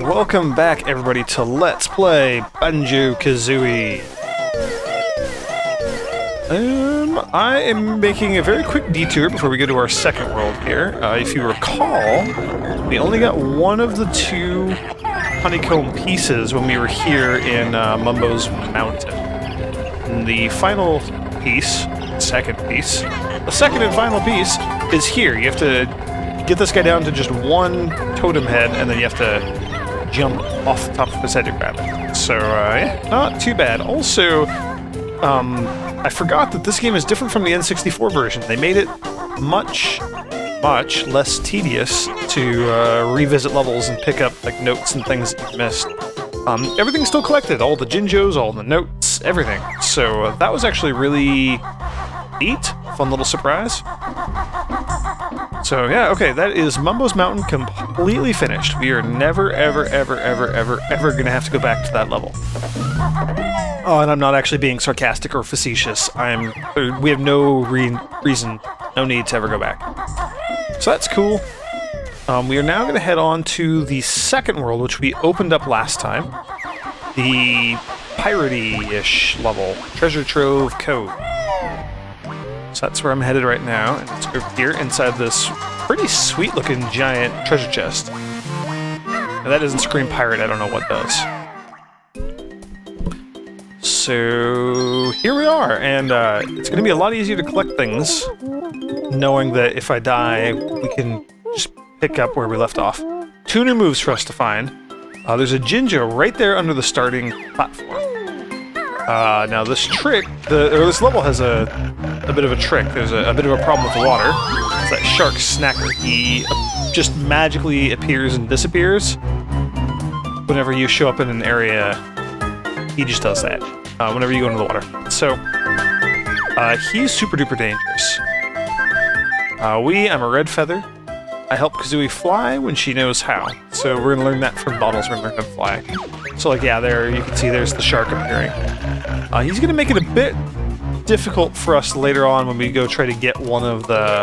welcome back everybody to Let's Play Banjo-Kazooie. I am making a very quick detour before we go to our second world here. If you recall, we only got one of the two honeycomb pieces when we were here in Mumbos Mountain. And the final piece, the second and final piece, is here. You have to get this guy down to just one totem head, and then you have to jump off the top of his head to grab it. So, yeah, not too bad. Also, I forgot that this game is different from the N64 version. They made it much less tedious to revisit levels and pick up like notes and things that you missed. Everything's still collected, all the Jinjos, all the notes, everything. So that was actually really neat, fun little surprise. So yeah, okay, that is Mumbos Mountain completely finished. We are never, ever gonna have to go back to that level. Oh, and I'm not actually being sarcastic or facetious. We have no reason, no need to ever go back. So that's cool. We are now gonna head on to the second world, which we opened up last time. The piratey-ish level, Treasure Trove Cove. So that's where I'm headed right now, and it's over here inside this pretty sweet-looking giant treasure chest. Now, that doesn't scream pirate, I don't know what does. So here we are, and it's going to be a lot easier to collect things, knowing that if I die, we can just pick up where we left off. Two new moves for us to find. There's a Jinjo right there under the starting platform. Now this this level has a bit of a trick. There's a bit of a problem with the water. It's that shark snacker. He just magically appears and disappears whenever you show up in an area. He just does that whenever you go into the water. So he's super duper dangerous. I'm a red feather. I help Kazooie fly when she knows how. So we're gonna learn that from bottles. We're gonna learn how to fly. So like, yeah, there you can see there's the shark appearing. He's gonna make it a bit difficult for us later on when we go try to get one of the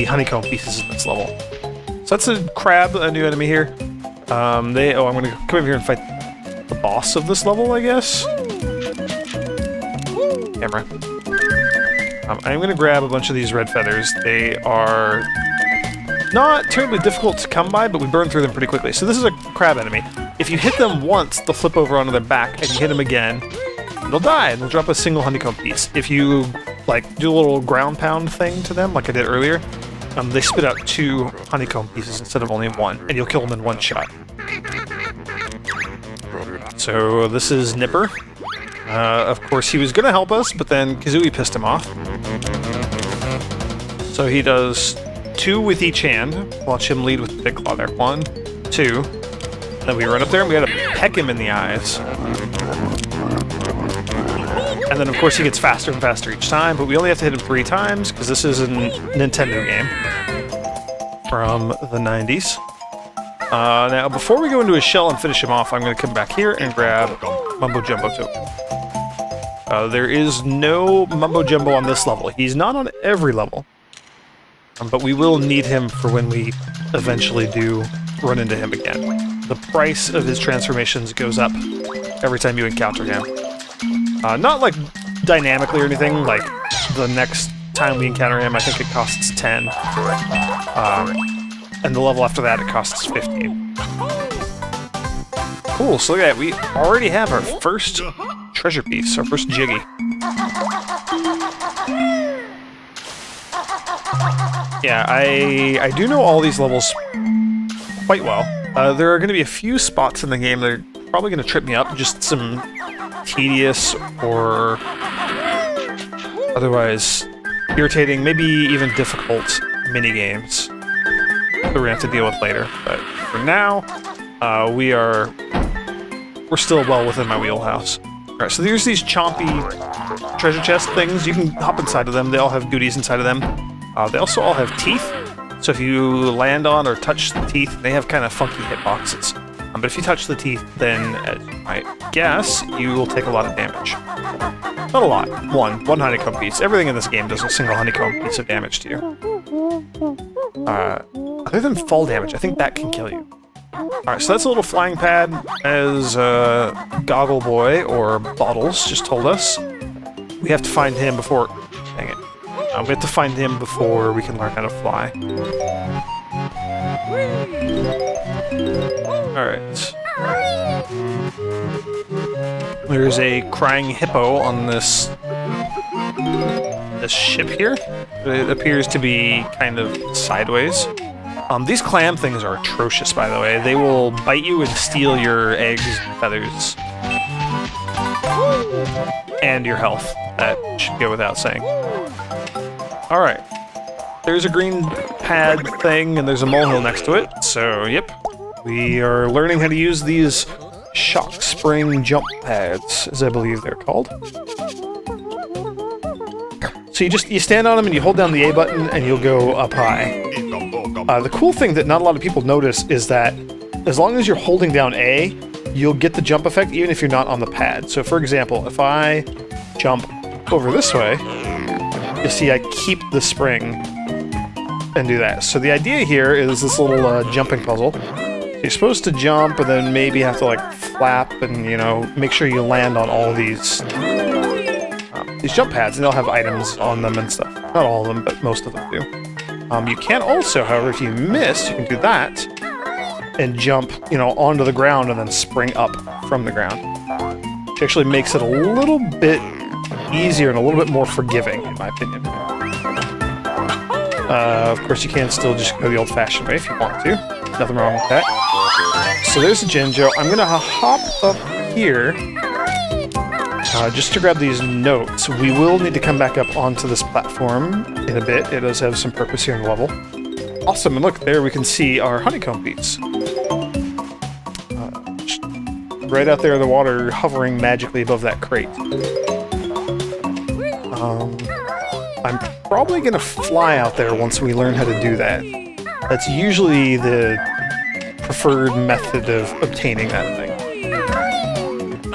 honeycomb pieces in this level. So that's a crab, a new enemy here. I'm gonna come over here and fight the boss of this level, I guess. Camera. I'm gonna grab a bunch of these red feathers. They are not terribly difficult to come by, but we burn through them pretty quickly. So this is a crab enemy. If you hit them once, they'll flip over onto their back, and you hit them again, they'll die, and they'll drop a single honeycomb piece. If you, like, do a little ground pound thing to them, like I did earlier, they spit out 2 honeycomb pieces instead of only 1, and you'll kill them in 1 shot. So this is Nipper. Of course, he was gonna help us, but then Kazooie pissed him off. So he does 2 with each hand. Watch him lead with the big claw there. 1, 2. Then we run up there and we gotta peck him in the eyes. And then of course he gets faster and faster each time, but we only have to hit him 3 times, because this is a Nintendo game from the 90s. Now, before we go into his shell and finish him off, I'm gonna come back here and grab Mumbo Jumbo token. There is no Mumbo Jumbo on this level. He's not on every level. But we will need him for when we eventually do run into him again. The price of his transformations goes up every time you encounter him. Not like dynamically or anything, like the next time we encounter him I think it costs 10. And the level after that it costs 15. Cool, so look at that, we already have our first treasure piece, our first Jiggy. Yeah, I do know all these levels quite well. There are going to be a few spots in the game that are probably going to trip me up, just some tedious or otherwise irritating, maybe even difficult mini-games that we're going to have to deal with later. But for now, we're still well within my wheelhouse. Alright, so there's these chompy treasure chest things. You can hop inside of them. They all have goodies inside of them. They also all have teeth. So if you land on or touch the teeth, they have kind of funky hitboxes. But if you touch the teeth, then, as you might guess, you will take a lot of damage. Not a lot. One honeycomb piece. Everything in this game does a single honeycomb piece of damage to you. Other than fall damage, I think that can kill you. Alright, so that's a little flying pad, as Goggle Boy, or Bottles, just told us. We have to find him before... Dang it. We have to find him before we can learn how to fly. Alright. There's a crying hippo on this ship here. It appears to be kind of sideways. These clam things are atrocious, by the way. They will bite you and steal your eggs and feathers. And your health. That should go without saying. Alright. There's a green pad thing, and there's a molehill next to it. So, yep. We are learning how to use these shock spring jump pads, as I believe they're called. So you stand on them and you hold down the A button and you'll go up high. The cool thing that not a lot of people notice is that as long as you're holding down A, you'll get the jump effect even if you're not on the pad. So for example, if I jump over this way, you see I keep the spring and do that. So the idea here is this little jumping puzzle. You're supposed to jump and then maybe have to like flap and, you know, make sure you land on all these jump pads, and they'll have items on them and stuff. Not all of them, but most of them do. You can also, however, if you miss, you can do that and jump, you know, onto the ground and then spring up from the ground. Which actually makes it a little bit easier and a little bit more forgiving, in my opinion. Of course, you can still just go the old-fashioned way if you want to. Nothing wrong with that. So there's a Jinjo. I'm gonna hop up here just to grab these notes. We will need to come back up onto this platform in a bit. It does have some purpose here in the level. Awesome, and look, there we can see our honeycomb piece. Right out there in the water, hovering magically above that crate. I'm probably gonna fly out there once we learn how to do that. That's usually the preferred method of obtaining that thing.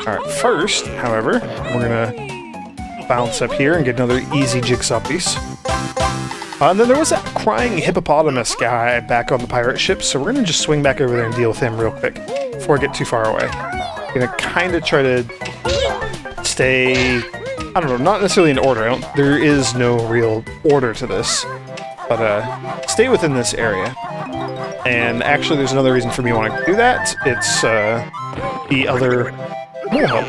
Alright, first, however, we're gonna bounce up here and get another easy jigsaw piece. And then there was that crying hippopotamus guy back on the pirate ship, so we're gonna just swing back over there and deal with him real quick before I get too far away. I'm gonna kind of try to stay, I don't know, not necessarily in order. There is no real order to this, but stay within this area. And actually, there's another reason for me wanting to do that. It's the other molehill.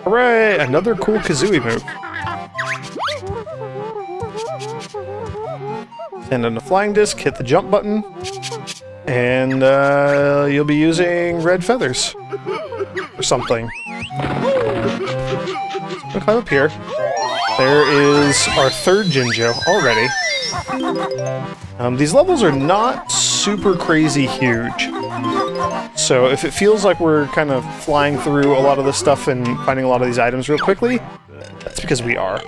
Hooray! Another cool Kazooie move. Stand on the flying disc, hit the jump button, and you'll be using red feathers. Or something. So climb up here. There is our third Jinjo already. These levels are not super crazy huge. So if it feels like we're kind of flying through a lot of this stuff and finding a lot of these items real quickly, that's because we are.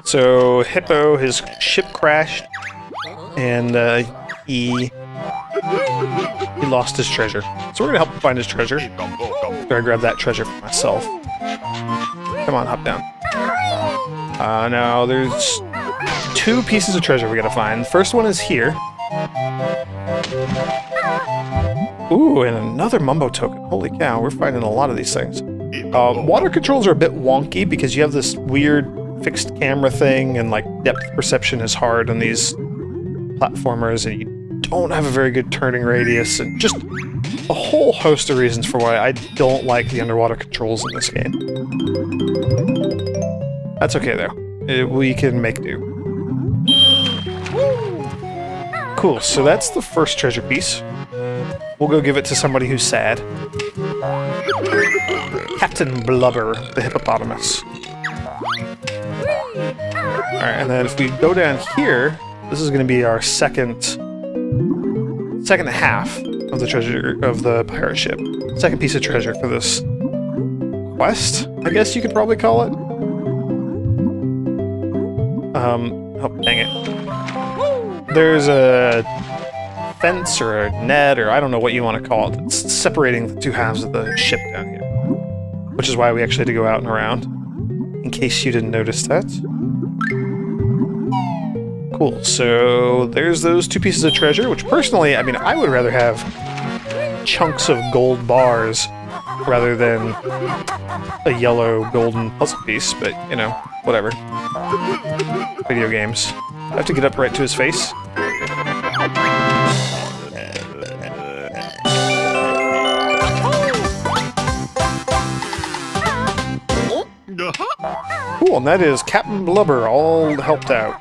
So Hippo, his ship crashed, and he lost his treasure. So we're gonna help him find his treasure. I'm gonna grab that treasure for myself. Come on, hop down. Now there's two pieces of treasure we gotta find. The first one is here. Ooh, and another Mumbo token. Holy cow, we're finding a lot of these things. Water controls are a bit wonky because you have this weird fixed camera thing, and like depth perception is hard on these platformers, and you don't have a very good turning radius, and just a whole host of reasons for why I don't like the underwater controls in this game. That's okay though. We can make do. Cool, so that's the first treasure piece. We'll go give it to somebody who's sad. Captain Blubber, the hippopotamus. Alright, and then if we go down here, this is going to be our second half of the treasure of the pirate ship. Second piece of treasure for this quest, I guess you could probably call it. Oh, dang it. There's a fence or a net, or I don't know what you want to call it. It's separating the two halves of the ship down here. Which is why we actually had to go out and around. In case you didn't notice that. Cool, so there's those 2 pieces of treasure, which personally, I mean, I would rather have chunks of gold bars rather than a yellow golden puzzle piece, but, you know, whatever. Video games. I have to get up right to his face. Cool, and that is Captain Blubber, all helped out.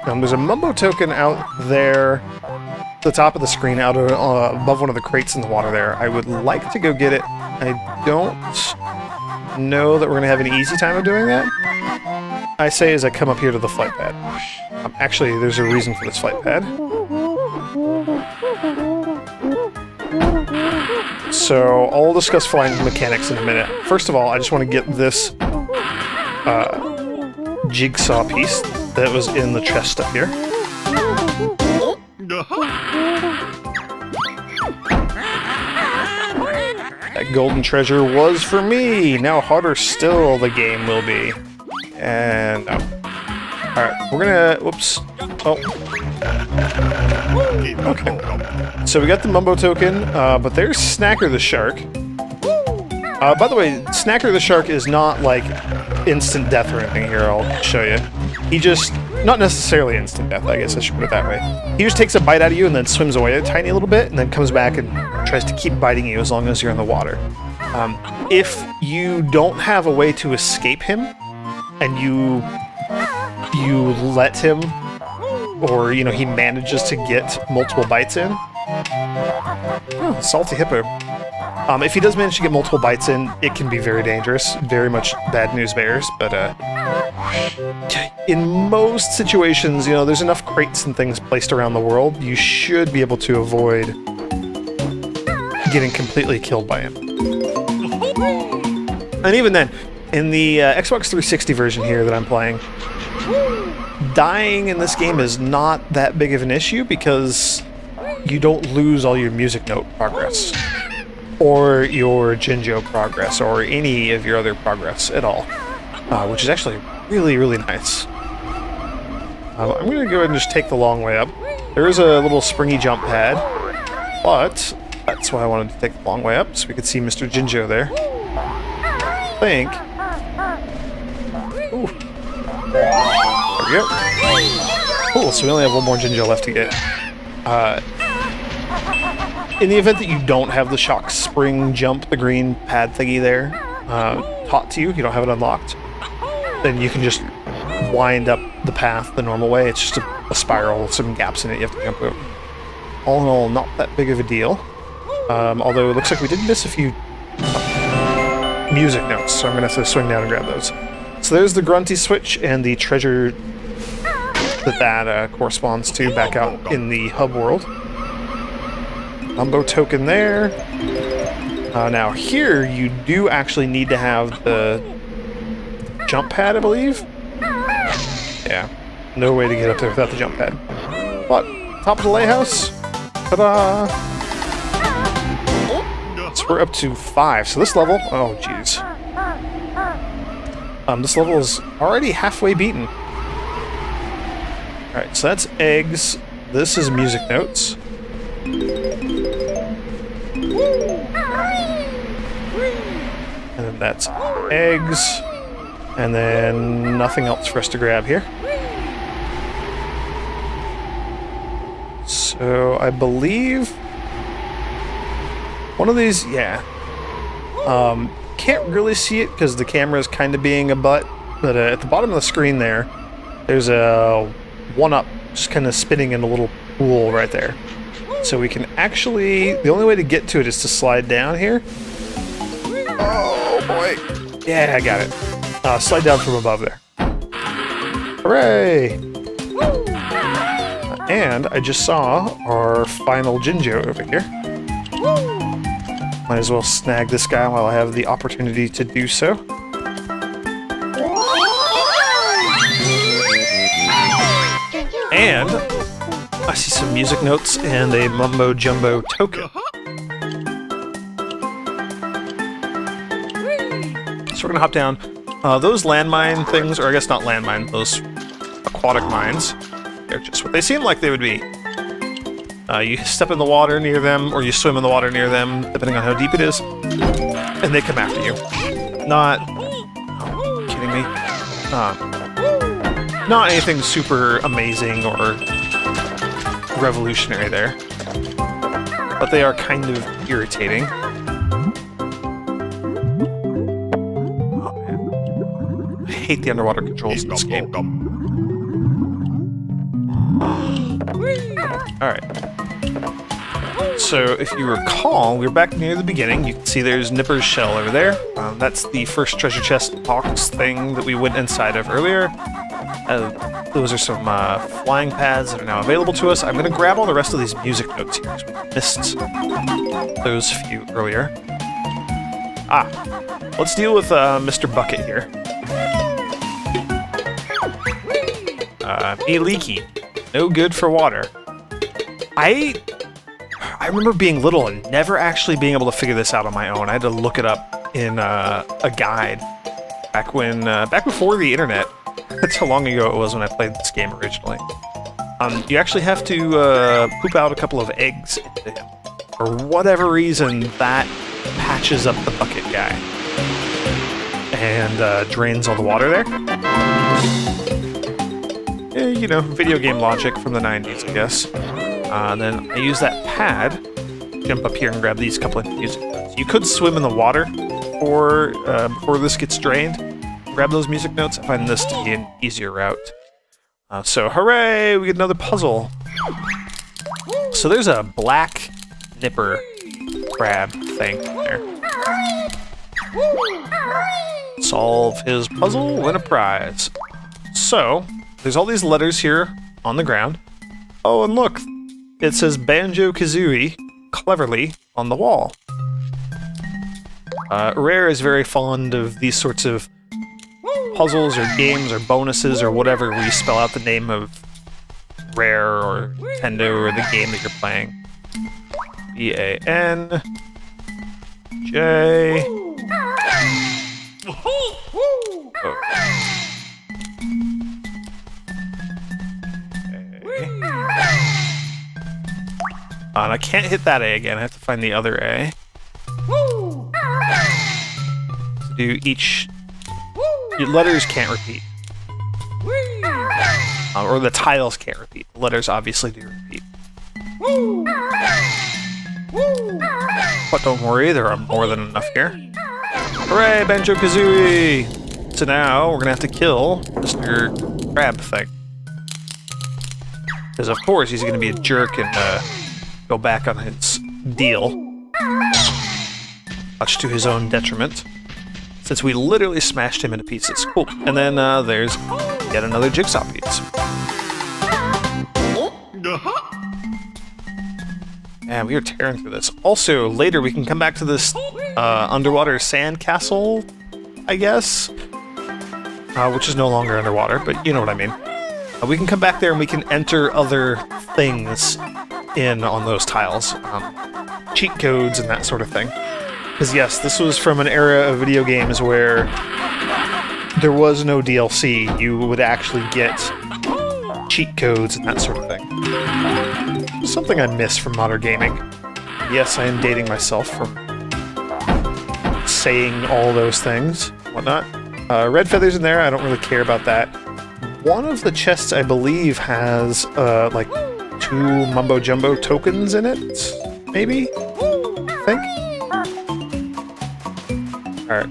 There's a Mumbo token out there at the top of the screen, out above one of the crates in the water there. I would like to go get it. I don't know that we're going to have an easy time of doing that. I say as I come up here to the flight pad. Actually, there's a reason for this flight pad. So, I'll discuss flying mechanics in a minute. First of all, I just want to get this jigsaw piece that was in the chest up here. That golden treasure was for me! Now harder still the game will be. And no. Alright, we're gonna... Whoops. Oh. Okay. So we got the Mumbo token, but there's Snacker the Shark. By the way, Snacker the Shark is not like instant death or anything here, I'll show you. He just... Not necessarily instant death, I guess I should put it that way. He just takes a bite out of you and then swims away a tiny little bit and then comes back and tries to keep biting you as long as you're in the water. If you don't have a way to escape him, and you let him, or, you know, he manages to get multiple bites in. Oh, salty hippo. If he does manage to get multiple bites in, it can be very dangerous. Very much bad news bears, but in most situations, you know, there's enough crates and things placed around the world, you should be able to avoid getting completely killed by him. And even then, in the Xbox 360 version here that I'm playing, dying in this game is not that big of an issue because you don't lose all your music note progress, or your Jinjo progress, or any of your other progress at all, which is actually really, really nice. I'm going to go ahead and just take the long way up. There is a little springy jump pad, but that's why I wanted to take the long way up, so we could see Mr. Jinjo there. I think... Ooh. There we go. Cool, so we only have one more Jinjo left to get. In the event that you don't have the shock spring jump, the green pad thingy there, taught to you, you don't have it unlocked, then you can just wind up the path the normal way. It's just a spiral with some gaps in it you have to jump over. All in all, not that big of a deal. Although it looks like we did miss a few music notes, so I'm going to have to swing down and grab those. So there's the Grunty switch and the treasure that corresponds to back out in the hub world. Mumbo token there. Now here you do actually need to have the jump pad, I believe. Yeah, no way to get up there without the jump pad. But top of the lighthouse. Ta-da! So we're up to 5. So this level, oh jeez. This level is already halfway beaten. Alright, so that's eggs. This is music notes. And then that's eggs. And then nothing else for us to grab here. So I believe one of these, yeah. Can't really see it because the camera is kind of being a butt, but at the bottom of the screen there's a 1-up just kind of spinning in a little pool right there. So we can actually, the only way to get to it is to slide down here. Oh boy. Yeah, I got it. Slide down from above there. Hooray! And I just saw our final Jinjo over here. Might as well snag this guy while I have the opportunity to do so. And I see some music notes and a Mumbo Jumbo token. So we're gonna hop down. Those landmine things, or I guess not landmine, those aquatic mines, They're just what they seem like they would be. You step in the water near them, or you swim in the water near them, depending on how deep it is, and they come after you. Not... Oh, kidding me? Not anything super amazing or revolutionary there. But they are kind of irritating. Oh, man. I hate the underwater controls in this game. Alright. So, if you recall, we're back near the beginning. You can see there's Nipper's shell over there. That's the first treasure chest box thing that we went inside of earlier. Those are some flying pads that are now available to us. I'm going to grab all the rest of these music notes here, because we missed those few earlier. Let's deal with Mr. Bucket here. Be leaky. No good for water. I remember being little and never actually being able to figure this out on my own. I had to look it up in a guide back before the internet. That's how long ago it was when I played this game originally. You actually have to poop out a couple of eggs into him. For whatever reason, that patches up the bucket guy and drains all the water there. You know, video game logic from the 90s, I guess. Then I use that pad, jump up here and grab these couple of music notes. You could swim in the water before this gets drained. Grab those music notes. I find this to be an easier route. So hooray! We get another puzzle. So there's a black Nipper crab thing there. Solve his puzzle, win a prize. So, there's all these letters here on the ground. Oh, and look! It says Banjo-Kazooie cleverly on the wall. Rare is very fond of these sorts of puzzles or games or bonuses or whatever where you spell out the name of Rare or Nintendo or the game that you're playing. B-A-N-J... And I can't hit that A again, I have to find the other A. To do each... Your letters can't repeat. Or the tiles can't repeat. The letters obviously do repeat. But don't worry, there are more than enough here. Hooray, Banjo-Kazooie! So now we're gonna have to kill Mr. Crab thing. Because of course he's gonna be a jerk and go back on his deal. Much to his own detriment. Since we literally smashed him into pieces. Cool. And then there's yet another jigsaw piece. Man, we are tearing through this. Also, later we can come back to this underwater sand castle, I guess? Which is no longer underwater, but you know what I mean. We can come back there and we can enter other things in on those tiles. Cheat codes and that sort of thing. Because yes, this was from an era of video games where there was no DLC. You would actually get cheat codes and that sort of thing. Something I miss from modern gaming. Yes, I am dating myself from saying all those things, whatnot. Red feathers in there, I don't really care about that. One of the chests, I believe, has like 2 Mumbo Jumbo tokens in it, maybe? I think? Alright,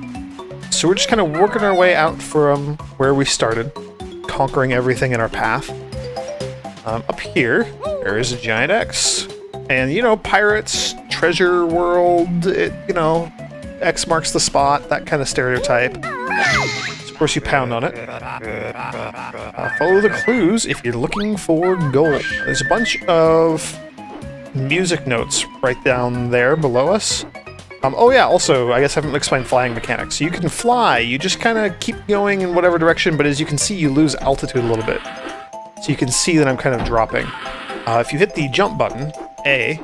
so we're just kind of working our way out from where we started, conquering everything in our path. Up here, there is a giant X. And, you know, pirates, treasure world, you know, X marks the spot, that kind of stereotype. So of course you pound on it. Follow the clues if you're looking for gold. There's a bunch of music notes right down there below us. Oh yeah, also, I guess I haven't explained flying mechanics. So you can fly, you just kind of keep going in whatever direction, but as you can see, you lose altitude a little bit. So you can see that I'm kind of dropping. If you hit the jump button, A,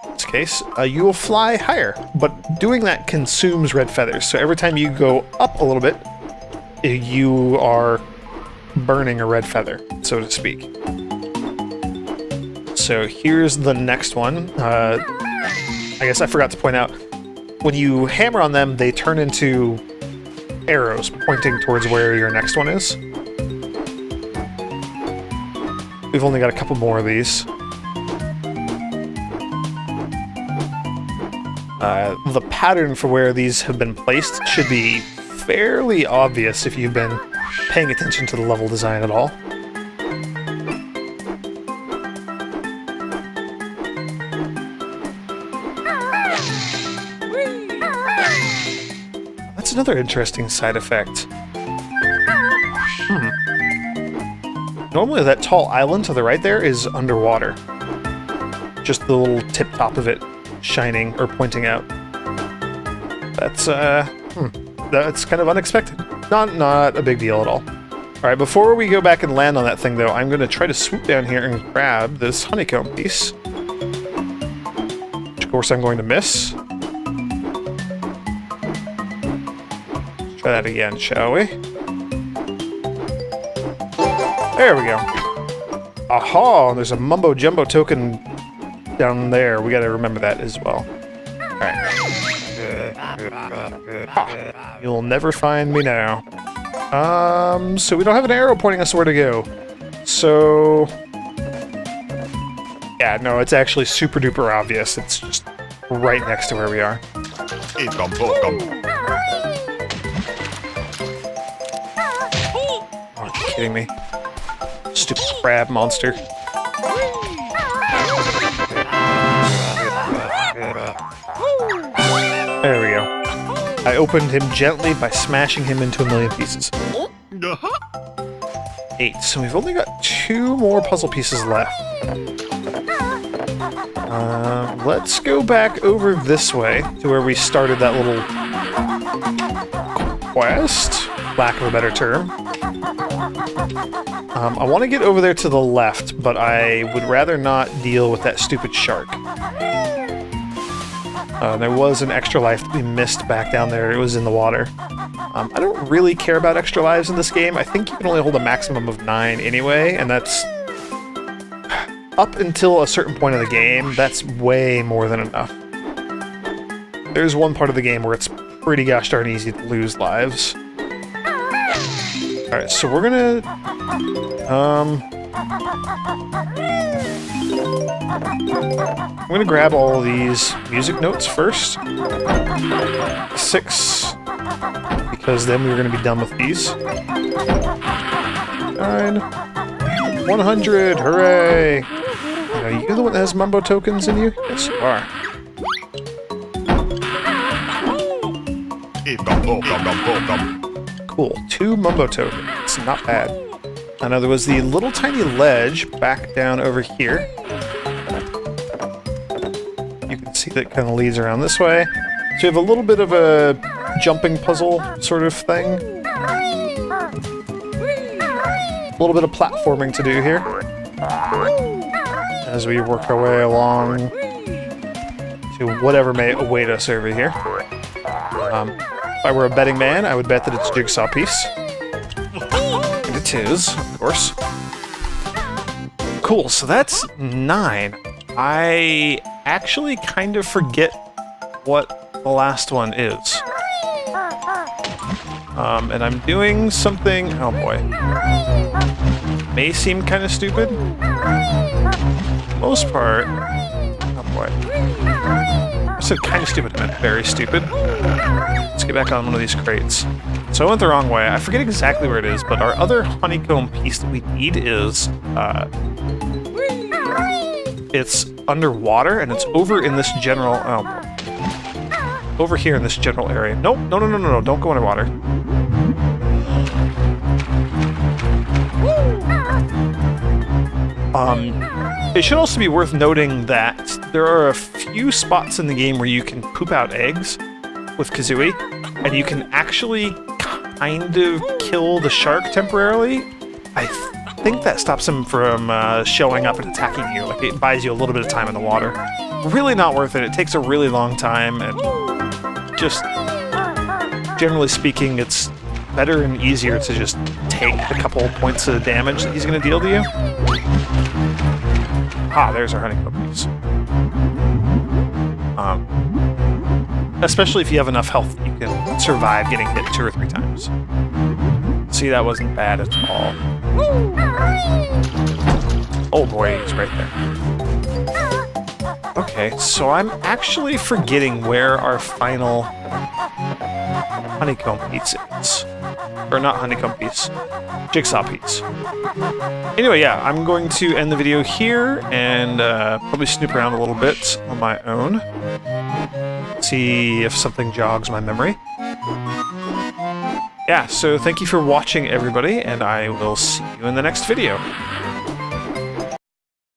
in this case, you will fly higher. But doing that consumes red feathers, so every time you go up a little bit, you are burning a red feather, so to speak. so here's the next one. I guess I forgot to point out, when you hammer on them, they turn into arrows pointing towards where your next one is. We've only got a couple more of these. The pattern for where these have been placed should be fairly obvious if you've been paying attention to the level design at all. That's another interesting side effect. Normally that tall island to the right there is underwater. Just the little tip top of it shining or pointing out. That's kind of unexpected. Not a big deal at all. Alright, before we go back and land on that thing though, I'm going to try to swoop down here and grab this honeycomb piece. Which of course I'm going to miss. Let's try that again, shall we? There we go. Aha! There's a Mumbo Jumbo token down there. We gotta remember that as well. Alright. You'll never find me now. So we don't have an arrow pointing us where to go. So... yeah, no, it's actually super duper obvious. It's just right next to where we are. Are you kidding me? Stupid crab monster. There we go. I opened him gently by smashing him into a million pieces. 8. So we've only got 2 more puzzle pieces left. Let's go back over this way to where we started that little quest, lack of a better term. I want to get over there to the left, but I would rather not deal with that stupid shark. There was an extra life that we missed back down there. It was in the water. I don't really care about extra lives in this game. I think you can only hold a maximum of 9 anyway, and that's... up until a certain point of the game, that's way more than enough. There's one part of the game where it's pretty gosh darn easy to lose lives. Alright, so we're gonna... I'm gonna grab all of these music notes first. 6, because then we're gonna be done with these. 9, 100, hooray! Are you the one that has Mumbo tokens in you? Yes, you are. Cool, 2 Mumbo tokens. It's not bad. I know there was the little tiny ledge back down over here. You can see that kind of leads around this way. So you have a little bit of a jumping puzzle sort of thing. A little bit of platforming to do here. As we work our way along to whatever may await us over here. If I were a betting man, I would bet that it's a jigsaw piece. And it is, of course. Cool, so that's 9. I actually kind of forget what the last one is. And I'm doing something... oh boy. May seem kind of stupid. For the most part... oh boy. I said kind of stupid, I meant very stupid. Let's get back on one of these crates. So I went the wrong way. I forget exactly where it is, but our other honeycomb piece that we need is... it's underwater, and it's over in this general... oh boy. Over here in this general area. Nope, no, don't go underwater. It should also be worth noting that there are a few spots in the game where you can poop out eggs with Kazooie, and you can actually kind of kill the shark temporarily. I think that stops him from showing up and attacking you. Like, it buys you a little bit of time in the water. Really not worth it. It takes a really long time, and just generally speaking, it's better and easier to just take a couple points of damage that he's going to deal to you. Ah, there's our honeycomb piece. Especially if you have enough health, you can survive getting hit 2 or 3 times. See, that wasn't bad at all. Oh boy, he's right there. Okay, so I'm actually forgetting where our final honeycomb piece is. Or not honeycomb piece. Jigsaw piece. Anyway, yeah, I'm going to end the video here and probably snoop around a little bit on my own. See if something jogs my memory. Yeah, so thank you for watching, everybody, and I will see you in the next video.